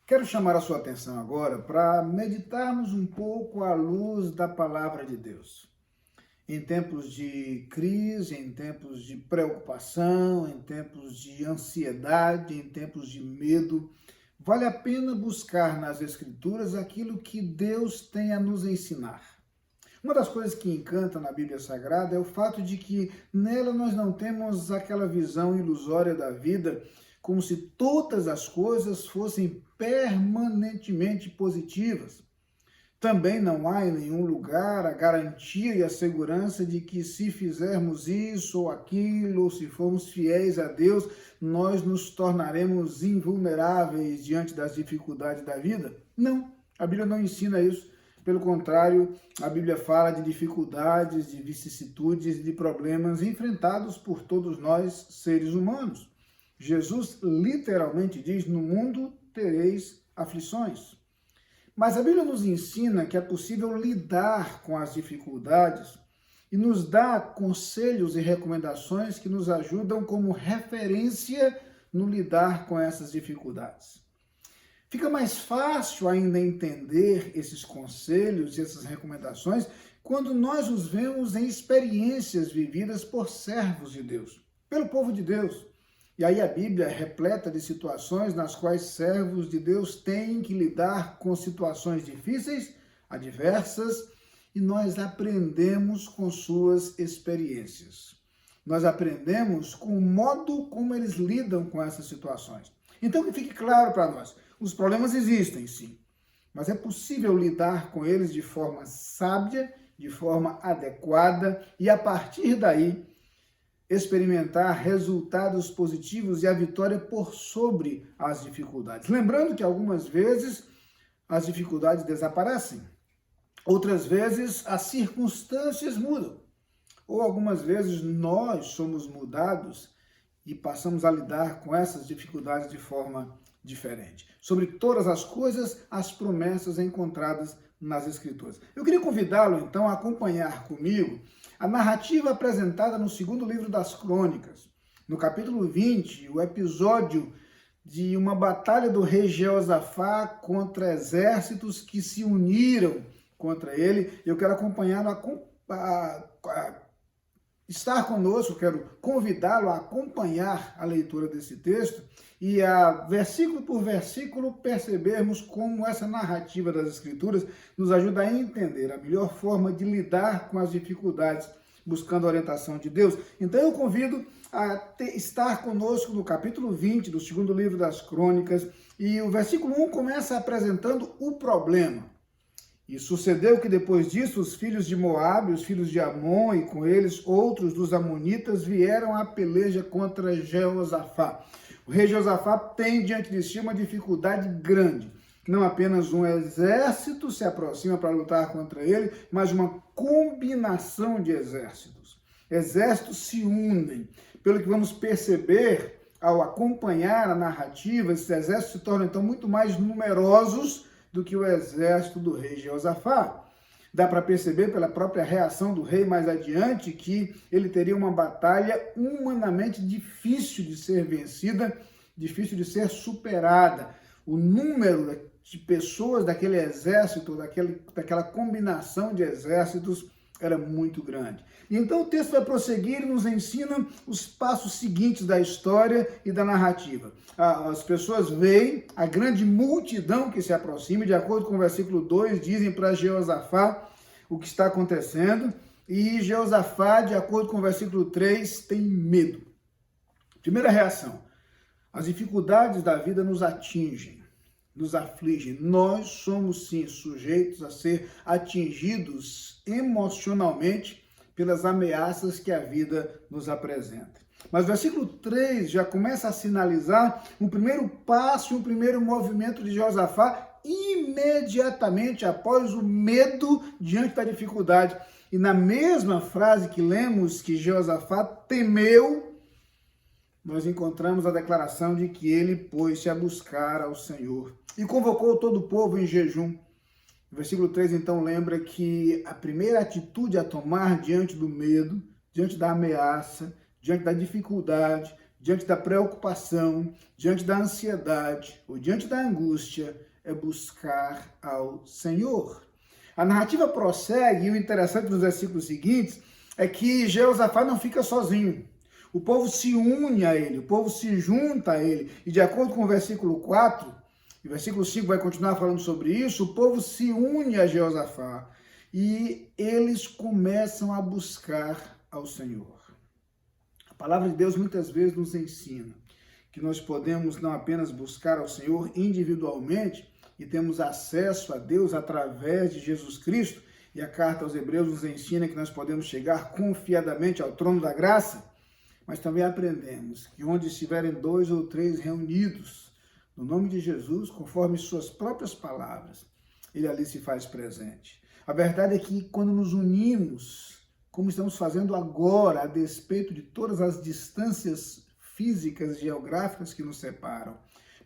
Quero chamar a sua atenção agora para meditarmos um pouco à luz da palavra de Deus. Em tempos de crise, em tempos de preocupação, em tempos de ansiedade, em tempos de medo, vale a pena buscar nas Escrituras aquilo que Deus tem a nos ensinar. Uma das coisas que encanta na Bíblia Sagrada é o fato de que nela nós não temos aquela visão ilusória da vida, como se todas as coisas fossem permanentemente positivas. Também não há em nenhum lugar a garantia e a segurança de que se fizermos isso ou aquilo, ou se formos fiéis a Deus, nós nos tornaremos invulneráveis diante das dificuldades da vida. Não, a Bíblia não ensina isso. Pelo contrário, a Bíblia fala de dificuldades, de vicissitudes, de problemas enfrentados por todos nós, seres humanos. Jesus literalmente diz: no mundo tereis aflições. Mas a Bíblia nos ensina que é possível lidar com as dificuldades e nos dá conselhos e recomendações que nos ajudam como referência no lidar com essas dificuldades. Fica mais fácil ainda entender esses conselhos e essas recomendações quando nós os vemos em experiências vividas por servos de Deus, pelo povo de Deus. E aí a Bíblia é repleta de situações nas quais servos de Deus têm que lidar com situações difíceis, adversas, e nós aprendemos com suas experiências. Nós aprendemos com o modo como eles lidam com essas situações. Então que fique claro para nós, os problemas existem sim, mas é possível lidar com eles de forma sábia, de forma adequada e a partir daí experimentar resultados positivos e a vitória por sobre as dificuldades. Lembrando que algumas vezes as dificuldades desaparecem, outras vezes as circunstâncias mudam, ou algumas vezes nós somos mudados e passamos a lidar com essas dificuldades de forma diferente. Sobre todas as coisas, as promessas encontradas nas Escrituras. Eu queria convidá-lo, então, a acompanhar comigo a narrativa apresentada no segundo livro das Crônicas. No capítulo 20, o episódio de uma batalha do rei Jeosafá contra exércitos que se uniram contra ele. Eu quero acompanhá-lo estar conosco, quero convidá-lo a acompanhar a leitura desse texto e versículo por versículo percebermos como essa narrativa das Escrituras nos ajuda a entender a melhor forma de lidar com as dificuldades, buscando a orientação de Deus. Então eu convido a estar conosco no capítulo 20 do segundo livro das Crônicas, e o versículo 1 começa apresentando o problema. E sucedeu que depois disso os filhos de Moabe, os filhos de Amon e com eles outros dos amonitas vieram à peleja contra Jeosafá. O rei Jeosafá tem diante de si uma dificuldade grande. Não apenas um exército se aproxima para lutar contra ele, mas uma combinação de exércitos. Exércitos se unem. Pelo que vamos perceber ao acompanhar a narrativa, esses exércitos se tornam então muito mais numerosos do que o exército do rei Jeosafá. Dá para perceber pela própria reação do rei mais adiante que ele teria uma batalha humanamente difícil de ser vencida, difícil de ser superada. O número de pessoas daquele exército, daquela combinação de exércitos, era muito grande. E então o texto vai prosseguir e nos ensina os passos seguintes da história e da narrativa. As pessoas veem a grande multidão que se aproxima, e de acordo com o versículo 2, dizem para Jeosafá o que está acontecendo, e Jeosafá, de acordo com o versículo 3, tem medo. Primeira reação: as dificuldades da vida nos atingem, nos afligem. Nós somos, sim, sujeitos a ser atingidos emocionalmente pelas ameaças que a vida nos apresenta. Mas o versículo 3 já começa a sinalizar um primeiro passo, um primeiro movimento de Jeosafá imediatamente após o medo diante da dificuldade. E na mesma frase que lemos que Jeosafá temeu, nós encontramos a declaração de que ele pôs-se a buscar ao Senhor e convocou todo o povo em jejum. O versículo 3, então, lembra que a primeira atitude a tomar diante do medo, diante da ameaça, diante da dificuldade, diante da preocupação, diante da ansiedade ou diante da angústia, é buscar ao Senhor. A narrativa prossegue e o interessante nos versículos seguintes é que Jeosafá não fica sozinho. O povo se une a ele, o povo se junta a ele. E de acordo com o versículo 4, e o versículo 5 vai continuar falando sobre isso, o povo se une a Jeosafá e eles começam a buscar ao Senhor. A palavra de Deus muitas vezes nos ensina que nós podemos não apenas buscar ao Senhor individualmente e temos acesso a Deus através de Jesus Cristo, e a carta aos Hebreus nos ensina que nós podemos chegar confiadamente ao trono da graça, mas também aprendemos que onde estiverem 2 ou 3 reunidos, no nome de Jesus, conforme suas próprias palavras, ele ali se faz presente. A verdade é que quando nos unimos, como estamos fazendo agora, a despeito de todas as distâncias físicas e geográficas que nos separam,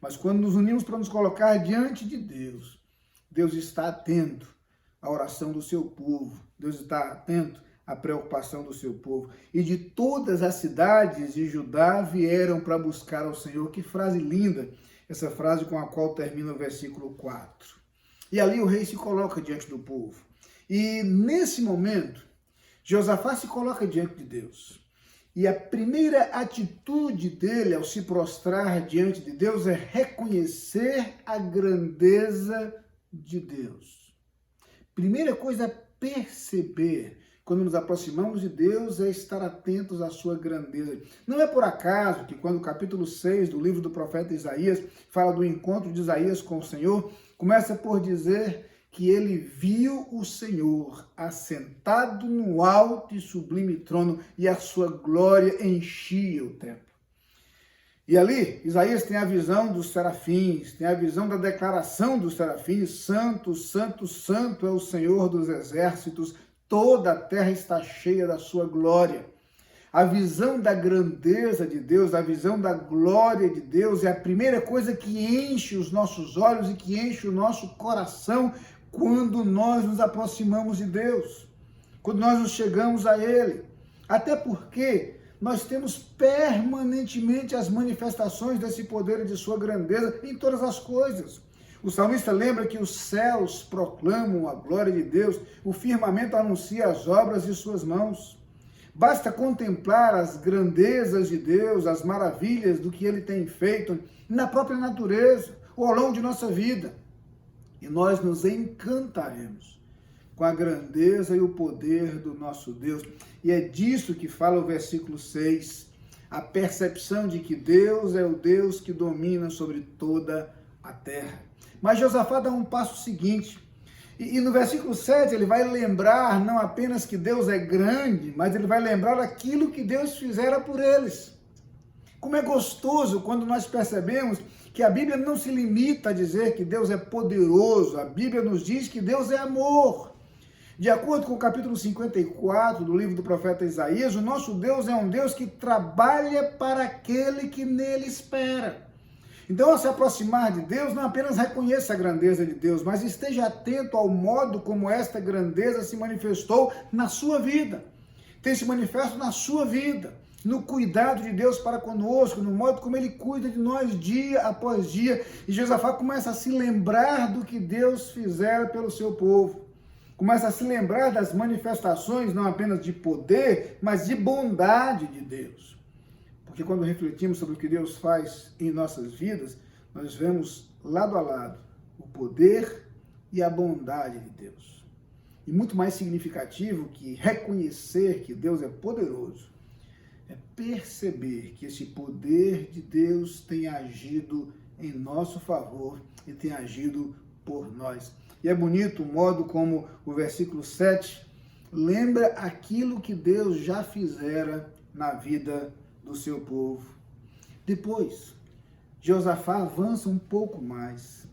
mas quando nos unimos para nos colocar diante de Deus, Deus está atento à oração do seu povo, Deus está atento à preocupação do seu povo. E de todas as cidades de Judá vieram para buscar ao Senhor. Que frase linda, essa frase com a qual termina o versículo 4. E ali o rei se coloca diante do povo. E nesse momento, Josafá se coloca diante de Deus. E a primeira atitude dele ao se prostrar diante de Deus é reconhecer a grandeza de Deus. Primeira coisa a perceber quando nos aproximamos de Deus é estar atentos à sua grandeza. Não é por acaso que quando o capítulo 6 do livro do profeta Isaías fala do encontro de Isaías com o Senhor, começa por dizer que ele viu o Senhor assentado no alto e sublime trono e a sua glória enchia o templo. E ali, Isaías tem a visão dos serafins, tem a visão da declaração dos serafins: santo, santo, santo é o Senhor dos exércitos, toda a terra está cheia da sua glória. A visão da grandeza de Deus, a visão da glória de Deus é a primeira coisa que enche os nossos olhos e que enche o nosso coração quando nós nos aproximamos de Deus, quando nós nos chegamos a Ele. Até porque nós temos permanentemente as manifestações desse poder e de sua grandeza em todas as coisas. O salmista lembra que os céus proclamam a glória de Deus, o firmamento anuncia as obras de suas mãos. Basta contemplar as grandezas de Deus, as maravilhas do que Ele tem feito na própria natureza ou ao longo de nossa vida. E nós nos encantaremos com a grandeza e o poder do nosso Deus. E é disso que fala o versículo 6, a percepção de que Deus é o Deus que domina sobre toda a terra. Mas Josafá dá um passo seguinte, e no versículo 7 ele vai lembrar não apenas que Deus é grande, mas ele vai lembrar aquilo que Deus fizera por eles. Como é gostoso quando nós percebemos que a Bíblia não se limita a dizer que Deus é poderoso, a Bíblia nos diz que Deus é amor. De acordo com o capítulo 54 do livro do profeta Isaías, o nosso Deus é um Deus que trabalha para aquele que nele espera. Então, ao se aproximar de Deus, não apenas reconheça a grandeza de Deus, mas esteja atento ao modo como esta grandeza se manifestou na sua vida. Tem se manifesto na sua vida, no cuidado de Deus para conosco, no modo como Ele cuida de nós dia após dia. E Josafá começa a se lembrar do que Deus fizera pelo seu povo. Começa a se lembrar das manifestações, não apenas de poder, mas de bondade de Deus. Porque quando refletimos sobre o que Deus faz em nossas vidas, nós vemos lado a lado o poder e a bondade de Deus. E muito mais significativo que reconhecer que Deus é poderoso, é perceber que esse poder de Deus tem agido em nosso favor e tem agido por nós. E é bonito o modo como o versículo 7 lembra aquilo que Deus já fizera na vida do seu povo. Depois, Josafá avança um pouco mais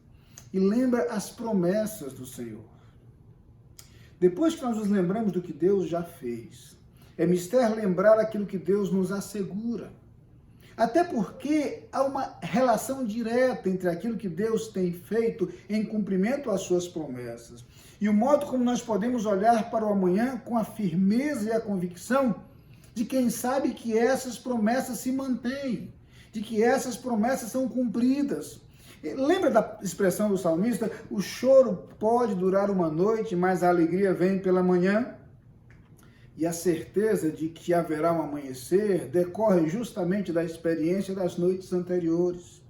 e lembra as promessas do Senhor. Depois que nós nos lembramos do que Deus já fez, é mister lembrar aquilo que Deus nos assegura. Até porque há uma relação direta entre aquilo que Deus tem feito em cumprimento às suas promessas e o modo como nós podemos olhar para o amanhã com a firmeza e a convicção de quem sabe que essas promessas se mantêm, de que essas promessas são cumpridas. Lembra da expressão do salmista? O choro pode durar uma noite, mas a alegria vem pela manhã. E a certeza de que haverá um amanhecer decorre justamente da experiência das noites anteriores.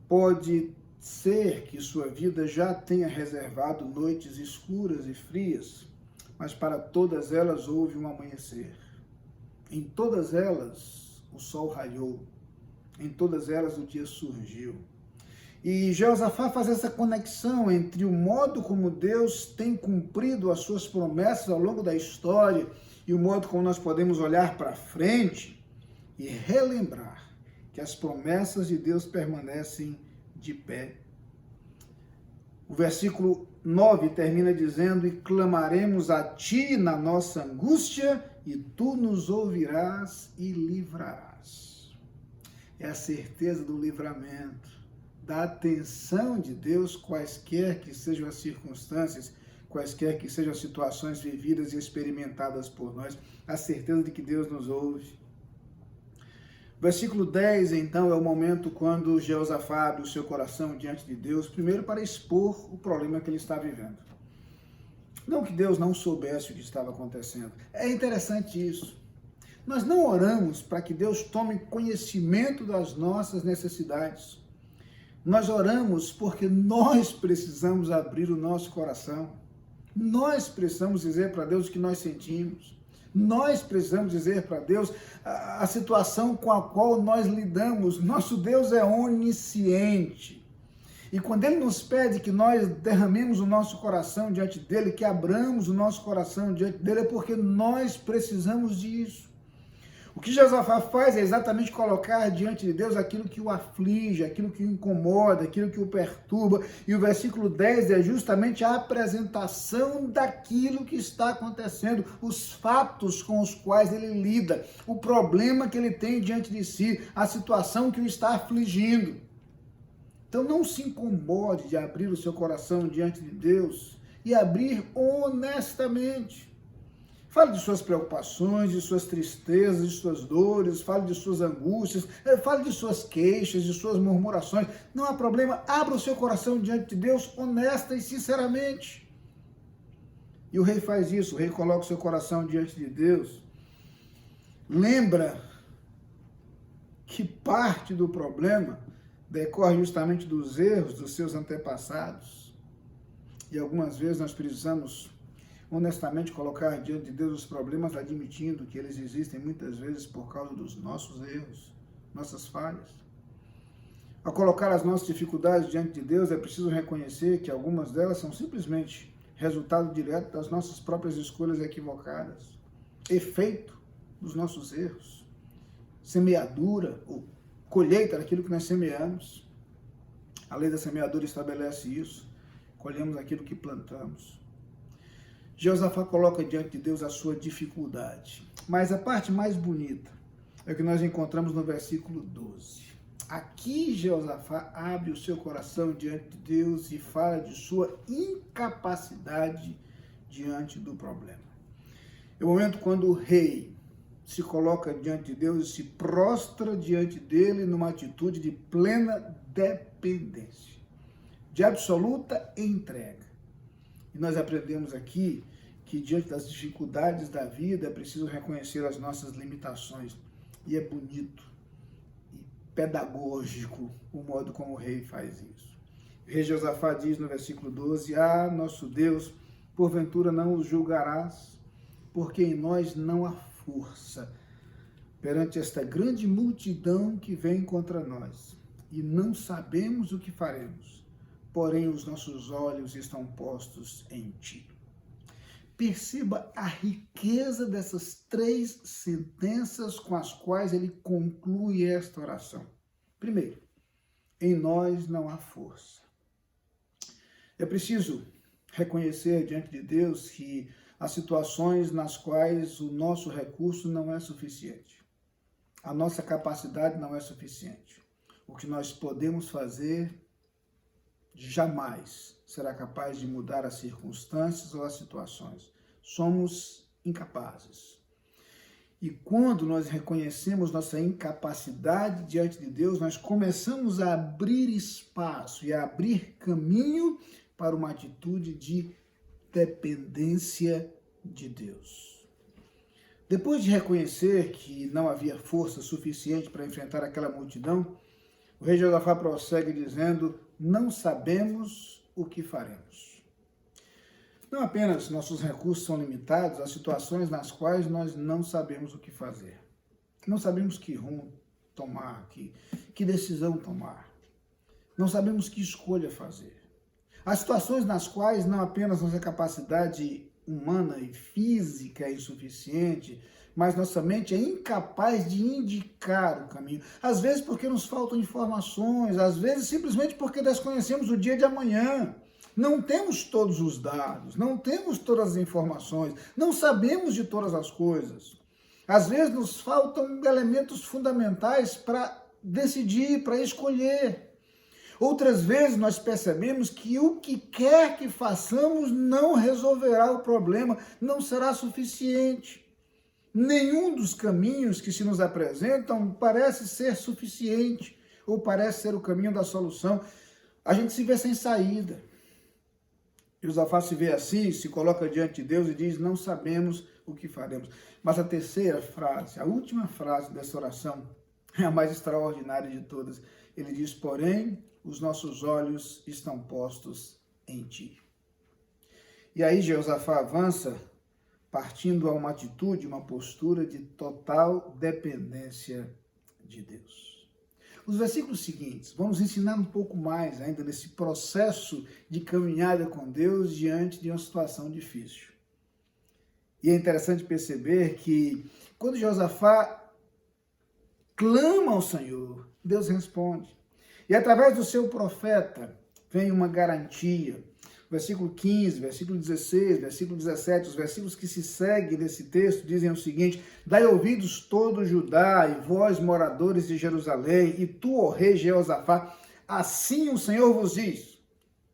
Pode ser que sua vida já tenha reservado noites escuras e frias, mas para todas elas houve um amanhecer. Em todas elas o sol raiou, em todas elas o dia surgiu. E Jeosafá faz essa conexão entre o modo como Deus tem cumprido as suas promessas ao longo da história e o modo como nós podemos olhar para frente e relembrar que as promessas de Deus permanecem de pé. O versículo 9 termina dizendo: e clamaremos a ti na nossa angústia, e tu nos ouvirás e livrarás. É a certeza do livramento, da atenção de Deus, quaisquer que sejam as circunstâncias, quaisquer que sejam as situações vividas e experimentadas por nós, a certeza de que Deus nos ouve. Versículo 10, então, é o momento quando Jeosafá abre o seu coração diante de Deus, primeiro para expor o problema que ele está vivendo. Não que Deus não soubesse o que estava acontecendo. É interessante isso. Nós não oramos para que Deus tome conhecimento das nossas necessidades. Nós oramos porque nós precisamos abrir o nosso coração. Nós precisamos dizer para Deus o que nós sentimos. Nós precisamos dizer para Deus a situação com a qual nós lidamos. Nosso Deus é onisciente. E quando Ele nos pede que nós derramemos o nosso coração diante dEle, que abramos o nosso coração diante dEle, é porque nós precisamos disso. O que Jeosafá faz é exatamente colocar diante de Deus aquilo que o aflige, aquilo que o incomoda, aquilo que o perturba. E o versículo 10 é justamente a apresentação daquilo que está acontecendo, os fatos com os quais ele lida, o problema que ele tem diante de si, a situação que o está afligindo. Então não se incomode de abrir o seu coração diante de Deus e abrir honestamente. Fale de suas preocupações, de suas tristezas, de suas dores, fale de suas angústias, fale de suas queixas, de suas murmurações. Não há problema, abra o seu coração diante de Deus, honesta e sinceramente. E o rei faz isso, o rei coloca o seu coração diante de Deus. Lembra que parte do problema decorre justamente dos erros dos seus antepassados. E algumas vezes nós precisamos honestamente colocar diante de Deus os problemas, admitindo que eles existem muitas vezes por causa dos nossos erros, nossas falhas. Ao colocar as nossas dificuldades diante de Deus, é preciso reconhecer que algumas delas são simplesmente resultado direto das nossas próprias escolhas equivocadas, efeito dos nossos erros, semeadura ou colheita daquilo que nós semeamos. A lei da semeadura estabelece isso, colhemos aquilo que plantamos. Jeosafá coloca diante de Deus a sua dificuldade. Mas a parte mais bonita é o que nós encontramos no versículo 12. Aqui Jeosafá abre o seu coração diante de Deus e fala de sua incapacidade diante do problema. É o momento quando o rei se coloca diante de Deus e se prostra diante dele numa atitude de plena dependência, de absoluta entrega. E nós aprendemos aqui que diante das dificuldades da vida é preciso reconhecer as nossas limitações. E é bonito e pedagógico o modo como o rei faz isso. O rei Jeosafá diz no versículo 12, nosso Deus, porventura não os julgarás, porque em nós não há força perante esta grande multidão que vem contra nós, e não sabemos o que faremos. Porém, os nossos olhos estão postos em ti. Perceba a riqueza dessas 3 sentenças com as quais ele conclui esta oração. Primeiro, em nós não há força. É preciso reconhecer diante de Deus que há situações nas quais o nosso recurso não é suficiente. A nossa capacidade não é suficiente. O que nós podemos fazer jamais será capaz de mudar as circunstâncias ou as situações. Somos incapazes. E quando nós reconhecemos nossa incapacidade diante de Deus, nós começamos a abrir espaço e a abrir caminho para uma atitude de dependência de Deus. Depois de reconhecer que não havia força suficiente para enfrentar aquela multidão, o rei Josafá prossegue dizendo: não sabemos o que faremos. Não apenas nossos recursos são limitados, há situações nas quais nós não sabemos o que fazer. Não sabemos que rumo tomar, que decisão tomar. Não sabemos que escolha fazer. Há situações nas quais não apenas nossa capacidade humana e física é insuficiente, mas nossa mente é incapaz de indicar o caminho. Às vezes porque nos faltam informações, às vezes simplesmente porque desconhecemos o dia de amanhã. Não temos todos os dados, não temos todas as informações, não sabemos de todas as coisas. Às vezes nos faltam elementos fundamentais para decidir, para escolher. Outras vezes nós percebemos que o que quer que façamos não resolverá o problema, não será suficiente. Nenhum dos caminhos que se nos apresentam parece ser suficiente ou parece ser o caminho da solução. A gente se vê sem saída. Josafá se vê assim, se coloca diante de Deus e diz: não sabemos o que faremos. Mas a terceira frase, a última frase dessa oração, é a mais extraordinária de todas. Ele diz: porém, os nossos olhos estão postos em ti. E aí Josafá avança, partindo a uma atitude, uma postura de total dependência de Deus. Os versículos seguintes vão nos ensinar um pouco mais ainda nesse processo de caminhada com Deus diante de uma situação difícil. E é interessante perceber que quando Josafá clama ao Senhor, Deus responde. E através do seu profeta vem uma garantia. Versículo 15, versículo 16, versículo 17, os versículos que se seguem desse texto dizem o seguinte: dai ouvidos todo Judá e vós, moradores de Jerusalém, e tu, ó rei Jeosafá, assim o Senhor vos diz: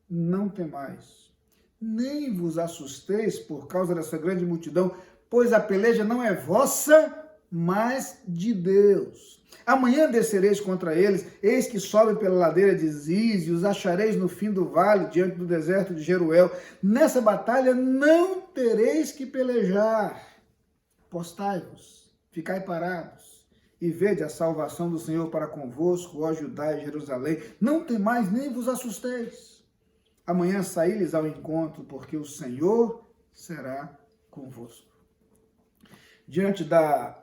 não temais, nem vos assusteis por causa dessa grande multidão, pois a peleja não é vossa, mas de Deus. Amanhã descereis contra eles, eis que sobem pela ladeira de Ziz, e os achareis no fim do vale, diante do deserto de Jeruel. Nessa batalha não tereis que pelejar. Postai-vos, ficai parados, e vede a salvação do Senhor para convosco, ó Judá e Jerusalém. Não temais, nem vos assusteis. Amanhã saí-lhes ao encontro, porque o Senhor será convosco. Diante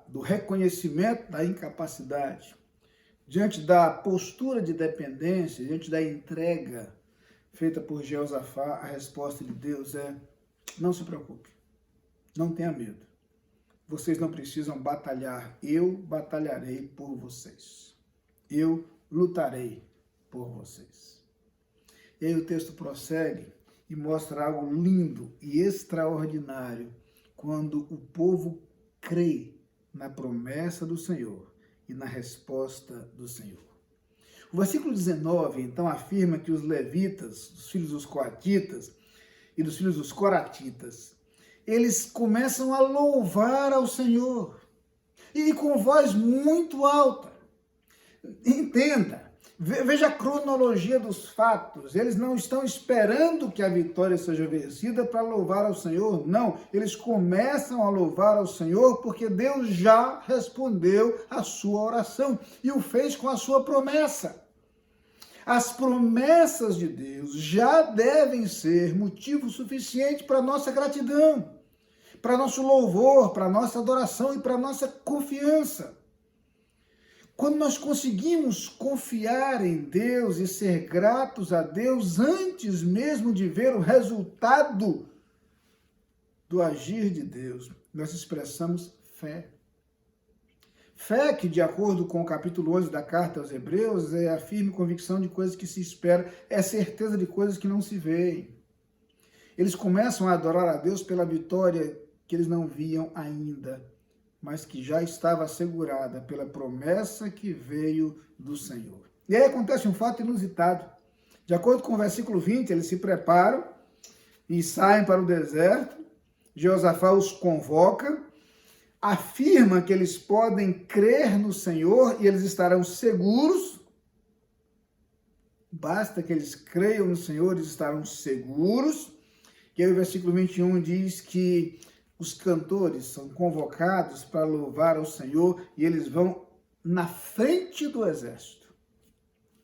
do reconhecimento da incapacidade, diante da postura de dependência, diante da entrega feita por Josafá, a resposta de Deus é: não se preocupe, não tenha medo. Vocês não precisam batalhar, eu batalharei por vocês. Eu lutarei por vocês. E aí o texto prossegue e mostra algo lindo e extraordinário quando o povo crê na promessa do Senhor e na resposta do Senhor. O versículo 19, então, afirma que os levitas, os filhos dos coatitas e dos filhos dos coratitas, eles começam a louvar ao Senhor, e com voz muito alta. Entenda, veja a cronologia dos fatos. Eles não estão esperando que a vitória seja vencida para louvar ao Senhor, não. Eles começam a louvar ao Senhor porque Deus já respondeu a sua oração e o fez com a sua promessa. As promessas de Deus já devem ser motivo suficiente para nossa gratidão, para nosso louvor, para nossa adoração e para nossa confiança. Quando nós conseguimos confiar em Deus e ser gratos a Deus antes mesmo de ver o resultado do agir de Deus, nós expressamos fé. Fé que, de acordo com o capítulo 11 da carta aos Hebreus, é a firme convicção de coisas que se esperam, é certeza de coisas que não se veem. Eles começam a adorar a Deus pela vitória que eles não viam ainda, mas que já estava assegurada pela promessa que veio do Senhor. E aí acontece um fato inusitado. De acordo com o versículo 20, eles se preparam e saem para o deserto. Josafá os convoca. afirma que eles podem crer no Senhor e eles estarão seguros. Basta que eles creiam no Senhor, eles estarão seguros. E aí o versículo 21 diz que os cantores são convocados para louvar ao Senhor e eles vão na frente do exército,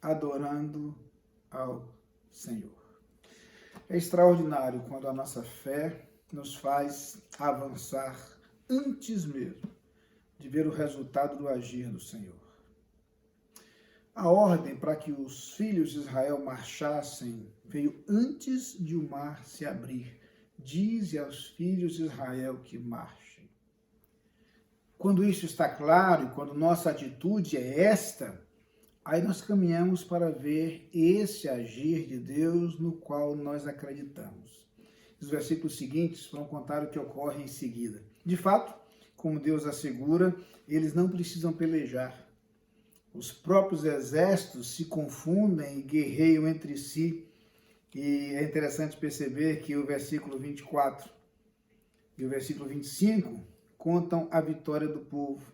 adorando ao Senhor. É extraordinário quando a nossa fé nos faz avançar antes mesmo de ver o resultado do agir do Senhor. A ordem para que os filhos de Israel marchassem veio antes de o mar se abrir. Dize aos filhos de Israel que marchem. Quando isso está claro, e quando nossa atitude é esta, aí nós caminhamos para ver esse agir de Deus no qual nós acreditamos. Os versículos seguintes vão contar o que ocorre em seguida. De fato, como Deus assegura, eles não precisam pelejar. Os próprios exércitos se confundem e guerreiam entre si. E é interessante perceber que o versículo 24 e o versículo 25 contam a vitória do povo.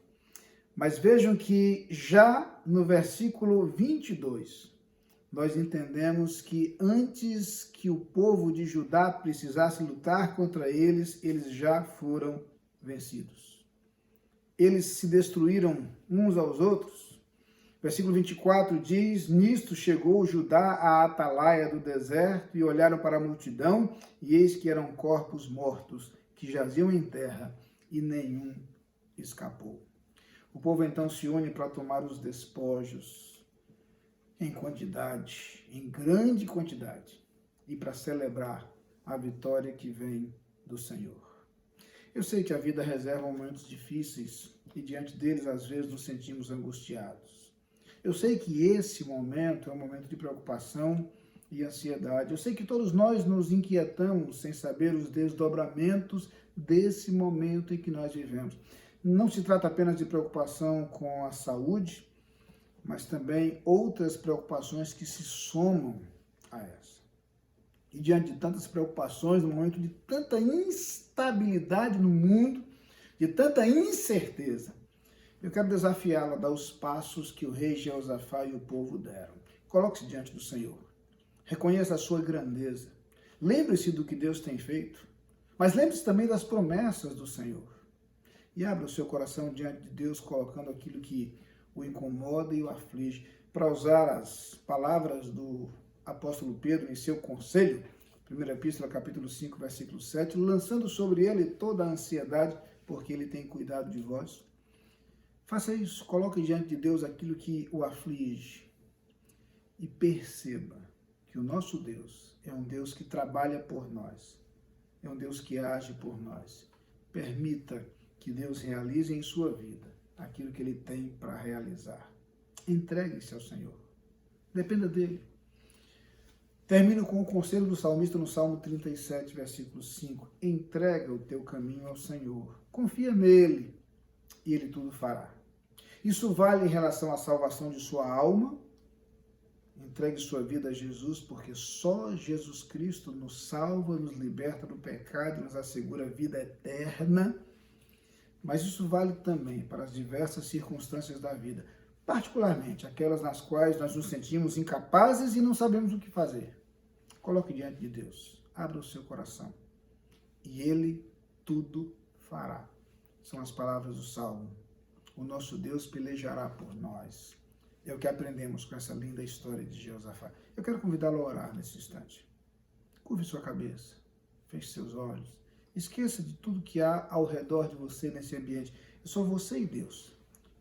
Mas vejam que já no versículo 22, nós entendemos que antes que o povo de Judá precisasse lutar contra eles, eles já foram vencidos. Eles se destruíram uns aos outros. Versículo 24 diz, nisto chegou Judá à atalaia do deserto e olharam para a multidão e eis que eram corpos mortos que jaziam em terra e nenhum escapou. O povo então se une para tomar os despojos em quantidade, em grande quantidade, e para celebrar a vitória que vem do Senhor. Eu sei que a vida reserva momentos difíceis e diante deles às vezes nos sentimos angustiados. Eu sei que esse momento é um momento de preocupação e ansiedade. Eu sei que todos nós nos inquietamos sem saber os desdobramentos desse momento em que nós vivemos. Não se trata apenas de preocupação com a saúde, mas também outras preocupações que se somam a essa. E diante de tantas preocupações, no momento de tanta instabilidade no mundo, de tanta incerteza, eu quero desafiá-la a dar os passos que o rei Jeosafá e o povo deram. Coloque-se diante do Senhor. Reconheça a sua grandeza. Lembre-se do que Deus tem feito, mas lembre-se também das promessas do Senhor. E abra o seu coração diante de Deus, colocando aquilo que o incomoda e o aflige. Para usar as palavras do apóstolo Pedro em seu conselho, 1 Epístola, capítulo 5, versículo 7, lançando sobre ele toda a ansiedade, porque ele tem cuidado de vós. Faça isso, coloque diante de Deus aquilo que o aflige e perceba que o nosso Deus é um Deus que trabalha por nós, é um Deus que age por nós. Permita que Deus realize em sua vida aquilo que Ele tem para realizar. Entregue-se ao Senhor, dependa dEle. Termino com o conselho do salmista no Salmo 37, versículo 5. Entrega o teu caminho ao Senhor, confia nele e Ele tudo fará. Isso vale em relação à salvação de sua alma. Entregue sua vida a Jesus, porque só Jesus Cristo nos salva, nos liberta do pecado, nos assegura vida eterna. Mas isso vale também para as diversas circunstâncias da vida, particularmente aquelas nas quais nós nos sentimos incapazes e não sabemos o que fazer. Coloque diante de Deus, abra o seu coração e Ele tudo fará. São as palavras do Salmo. O nosso Deus pelejará por nós. É o que aprendemos com essa linda história de Jeosafá. Eu quero convidá-lo a orar nesse instante. Curve sua cabeça, feche seus olhos. Esqueça de tudo que há ao redor de você nesse ambiente. É só você e Deus,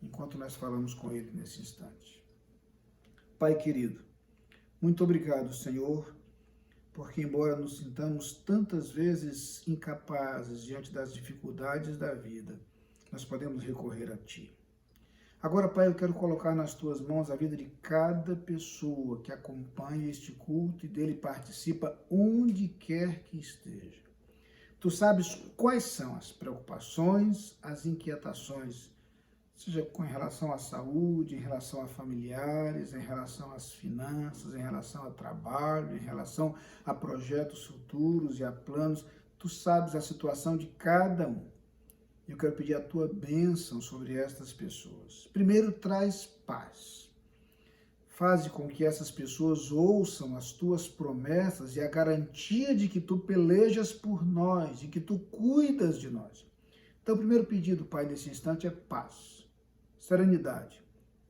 enquanto nós falamos com Ele nesse instante. Pai querido, muito obrigado, Senhor, porque embora nos sintamos tantas vezes incapazes diante das dificuldades da vida, nós podemos recorrer a Ti. Agora, Pai, eu quero colocar nas Tuas mãos a vida de cada pessoa que acompanha este culto e dele participa onde quer que esteja. Tu sabes quais são as preocupações, as inquietações, seja com relação à saúde, em relação a familiares, em relação às finanças, em relação ao trabalho, em relação a projetos futuros e a planos. Tu sabes a situação de cada um. Eu quero pedir a tua bênção sobre estas pessoas. Primeiro, traz paz. Faze com que essas pessoas ouçam as tuas promessas e a garantia de que tu pelejas por nós e que tu cuidas de nós. Então, o primeiro pedido, Pai, nesse instante é paz, serenidade,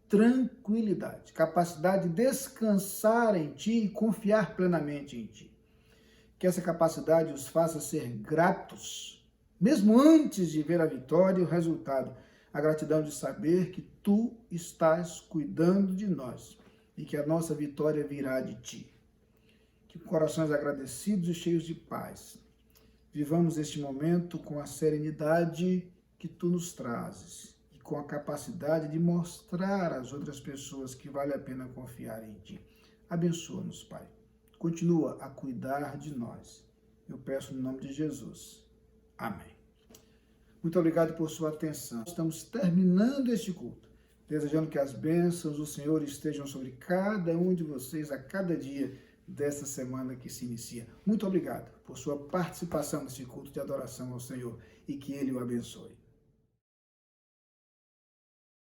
tranquilidade, capacidade de descansar em Ti e confiar plenamente em Ti. Que essa capacidade os faça ser gratos, mesmo antes de ver a vitória e o resultado. A gratidão de saber que Tu estás cuidando de nós e que a nossa vitória virá de Ti. Que corações agradecidos e cheios de paz, vivamos este momento com a serenidade que Tu nos trazes e com a capacidade de mostrar às outras pessoas que vale a pena confiar em Ti. Abençoa-nos, Pai. Continua a cuidar de nós. Eu peço no nome de Jesus. Amém. Muito obrigado por sua atenção. Estamos terminando este culto, desejando que as bênçãos do Senhor estejam sobre cada um de vocês a cada dia desta semana que se inicia. Muito obrigado por sua participação nesse culto de adoração ao Senhor e que Ele o abençoe.